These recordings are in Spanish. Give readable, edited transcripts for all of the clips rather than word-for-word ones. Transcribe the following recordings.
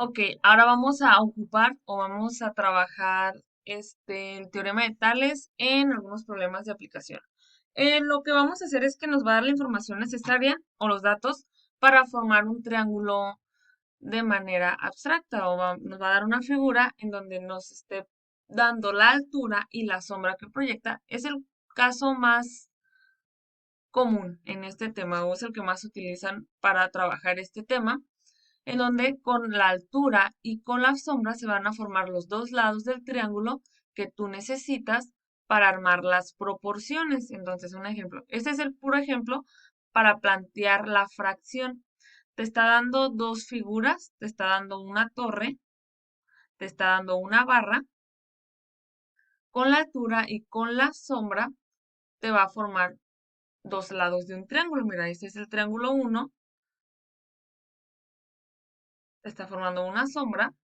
Ok, ahora vamos a ocupar o vamos a trabajar el teorema de Tales en algunos problemas de aplicación. Lo que vamos a hacer es que nos va a dar la información necesaria o los datos para formar un triángulo de manera abstracta nos va a dar una figura en donde nos esté dando la altura y la sombra que proyecta. Es el caso más común en este tema o es el que más utilizan para trabajar este tema en donde con la altura y con la sombra se van a formar los dos lados del triángulo que tú necesitas para armar las proporciones. Entonces, un ejemplo. Este es el puro ejemplo para plantear la fracción. Te está dando dos figuras, te está dando una torre, te está dando una barra. Con la altura y con la sombra te va a formar dos lados de un triángulo. Mira, este es el triángulo uno, te está formando una sombra,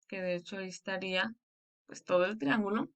que de hecho ahí estaría pues todo el triángulo.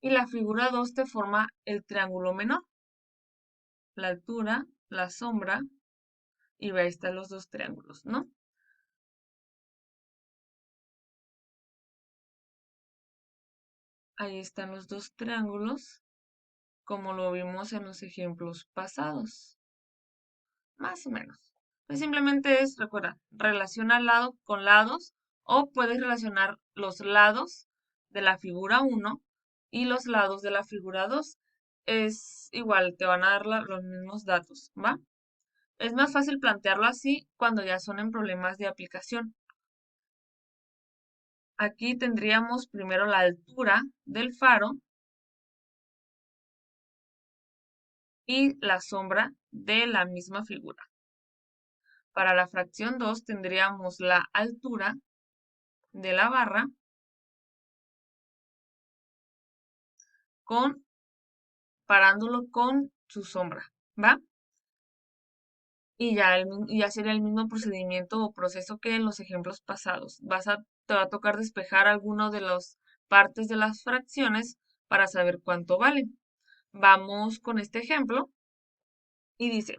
Y la figura 2 te forma el triángulo menor, la altura, la sombra, y ahí están los dos triángulos, ¿no? Ahí están los dos triángulos, como lo vimos en los ejemplos pasados, más o menos. Pues simplemente es, recuerda, relaciona lado con lados o puedes relacionar los lados de la figura uno y los lados de la figura 2. Es igual, te van a dar los mismos datos, ¿va? Es más fácil plantearlo así cuando ya son en problemas de aplicación. Aquí tendríamos primero la altura del faro y la sombra de la misma figura. Para la fracción 2 tendríamos la altura de la barra parándolo con su sombra, ¿va? Y ya sería el mismo procedimiento o proceso que en los ejemplos pasados. Te va a tocar despejar alguno de las partes de las fracciones para saber cuánto valen. Vamos con este ejemplo y dice,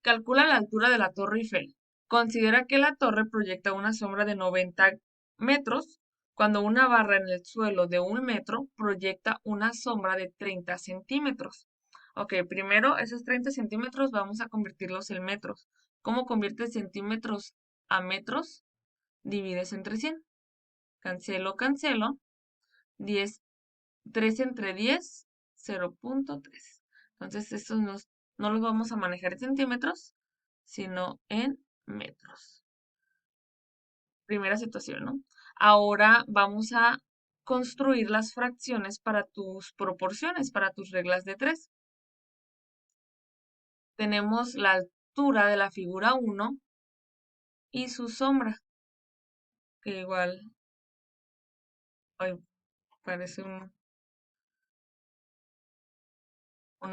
calcula la altura de la Torre Eiffel. Considera que la torre proyecta una sombra de 90 metros, cuando una barra en el suelo de 1 metro proyecta una sombra de 30 centímetros. Ok, primero esos 30 centímetros vamos a convertirlos en metros. ¿Cómo conviertes centímetros a metros? Divides entre 100. Cancelo, cancelo. 10, 3 entre 10, 0.3. Entonces, estos no los vamos a manejar en centímetros, sino en metros. Primera situación, ¿no? Ahora vamos a construir las fracciones para tus proporciones, para tus reglas de 3. Tenemos la altura de la figura 1 y su sombra, que igual, ay, parece un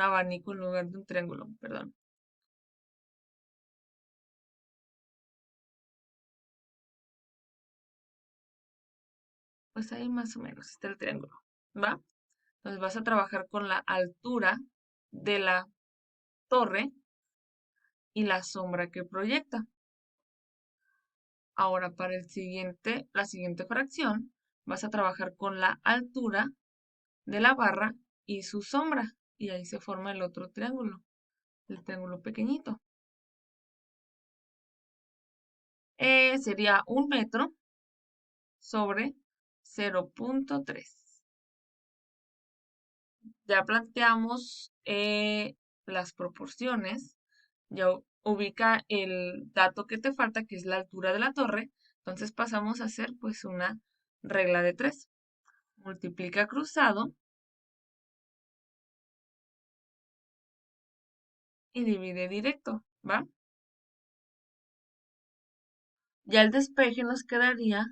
abanico en lugar de un triángulo, perdón. Pues ahí más o menos está el triángulo, ¿va? Entonces vas a trabajar con la altura de la torre y la sombra que proyecta. Ahora para la siguiente fracción, vas a trabajar con la altura de la barra y su sombra. Y ahí se forma el otro triángulo, el triángulo pequeñito. Sería 1 metro sobre 0.3. Ya planteamos las proporciones. Ya ubica el dato que te falta, que es la altura de la torre. Entonces pasamos a hacer pues una regla de 3. Multiplica cruzado y divide directo, ¿va? Ya el despeje nos quedaría,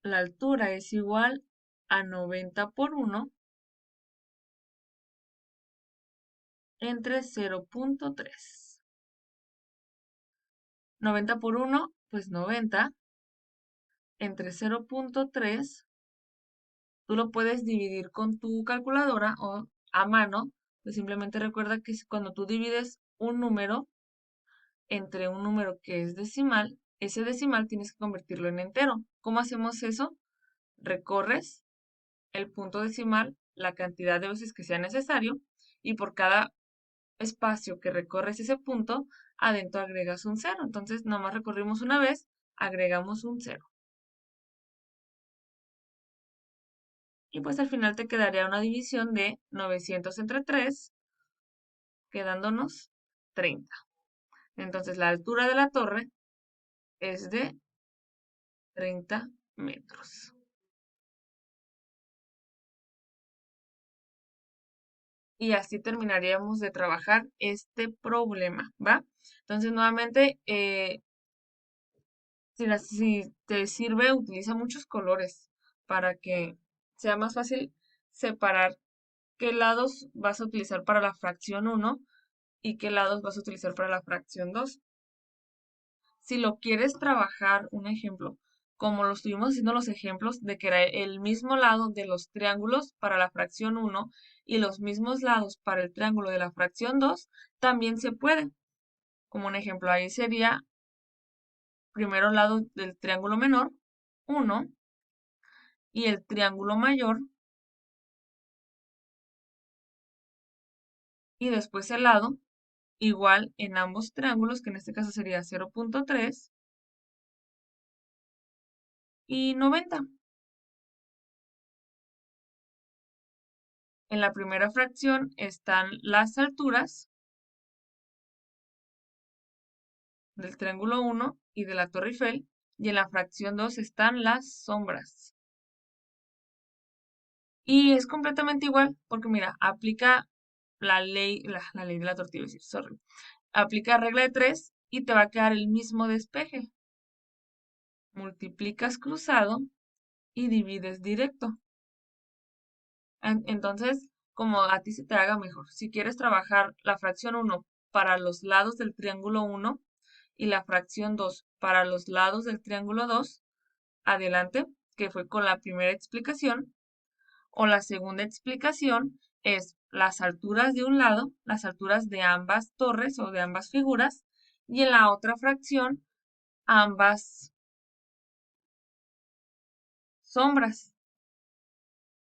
la altura es igual a 90 por 1 entre 0.3. 90 por 1, pues 90 entre 0.3. Tú lo puedes dividir con tu calculadora o a mano. Pues simplemente recuerda que cuando tú divides un número entre un número que es decimal, ese decimal tienes que convertirlo en entero. ¿Cómo hacemos eso? Recorres el punto decimal la cantidad de veces que sea necesario y por cada espacio que recorres ese punto, adentro agregas un cero. Entonces, nomás recorrimos una vez, agregamos un cero. Y pues al final te quedaría una división de 900 entre 3, quedándonos 30. Entonces, la altura de la torre es de 30 metros. Y así terminaríamos de trabajar este problema, ¿va? Entonces, nuevamente, si te sirve, utiliza muchos colores para que sea más fácil separar qué lados vas a utilizar para la fracción uno y qué lados vas a utilizar para la fracción 2. Si lo quieres trabajar, un ejemplo, como lo estuvimos haciendo los ejemplos de que era el mismo lado de los triángulos para la fracción uno y los mismos lados para el triángulo de la fracción 2, también se puede. Como un ejemplo, ahí sería primero lado del triángulo menor, 1, y el triángulo mayor, y después el lado, igual en ambos triángulos, que en este caso sería 0.3 y 90. En la primera fracción están las alturas del triángulo 1 y de la Torre Eiffel, y en la fracción 2 están las sombras. Y es completamente igual, porque mira, aplica la ley de la tortilla, es decir, sorry. Aplica regla de 3 y te va a quedar el mismo despeje. Multiplicas cruzado y divides directo. Entonces, como a ti se te haga mejor. Si quieres trabajar la fracción 1 para los lados del triángulo 1 y la fracción 2 para los lados del triángulo 2, adelante, que fue con la primera explicación. O la segunda explicación es las alturas de un lado, las alturas de ambas torres o de ambas figuras, y en la otra fracción, ambas sombras.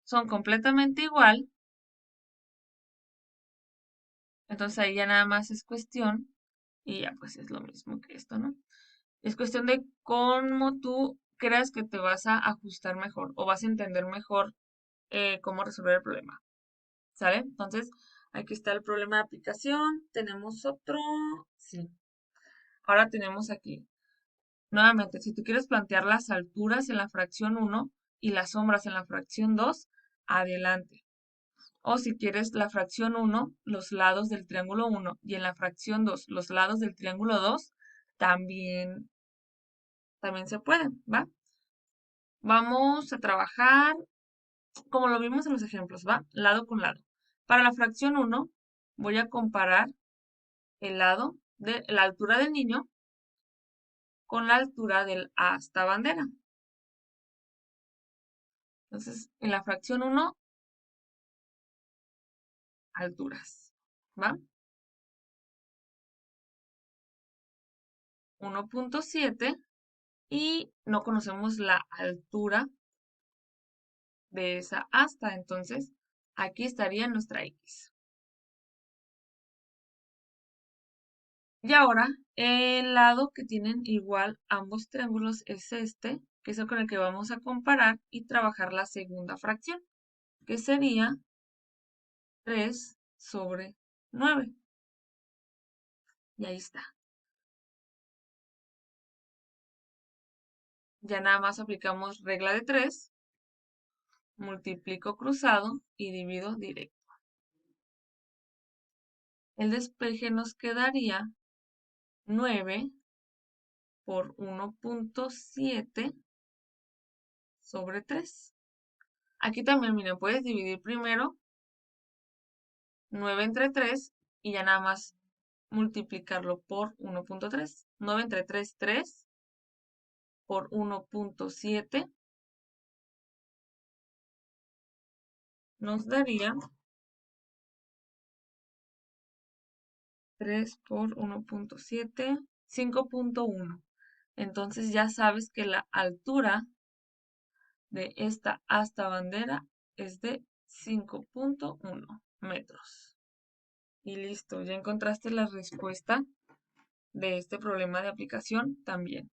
Son completamente igual. Entonces ahí ya nada más es cuestión, y ya pues es lo mismo que esto, ¿no? Es cuestión de cómo tú creas que te vas a ajustar mejor o vas a entender mejor cómo resolver el problema, ¿sale? Entonces, aquí está el problema de aplicación. Tenemos otro. Sí. Ahora tenemos aquí, nuevamente, si tú quieres plantear las alturas en la fracción uno y las sombras en la fracción 2, adelante. O si quieres la fracción uno, los lados del triángulo uno y en la fracción 2, los lados del triángulo 2, también se puede, ¿va? Vamos a trabajar como lo vimos en los ejemplos, ¿va? Lado con lado. Para la fracción uno, voy a comparar el lado de la altura del niño con la altura del asta bandera. Entonces, en la fracción uno, alturas, ¿va? 1.7 y no conocemos la altura de esa asta, entonces aquí estaría nuestra X. Y ahora, el lado que tienen igual ambos triángulos es este, que es el con el que vamos a comparar y trabajar la segunda fracción, que sería 3 sobre 9. Y ahí está. Ya nada más aplicamos regla de 3, multiplico cruzado y divido directo. El despeje nos quedaría 9 por 1.7 sobre 3. Aquí también, miren, puedes dividir primero 9 entre 3 y ya nada más multiplicarlo por 1.3. 9 entre 3, 3 por 1.7 nos daría 3 por 1.7, 5.1. Entonces ya sabes que la altura de esta asta bandera es de 5.1 metros. Y listo, ya encontraste la respuesta de este problema de aplicación también.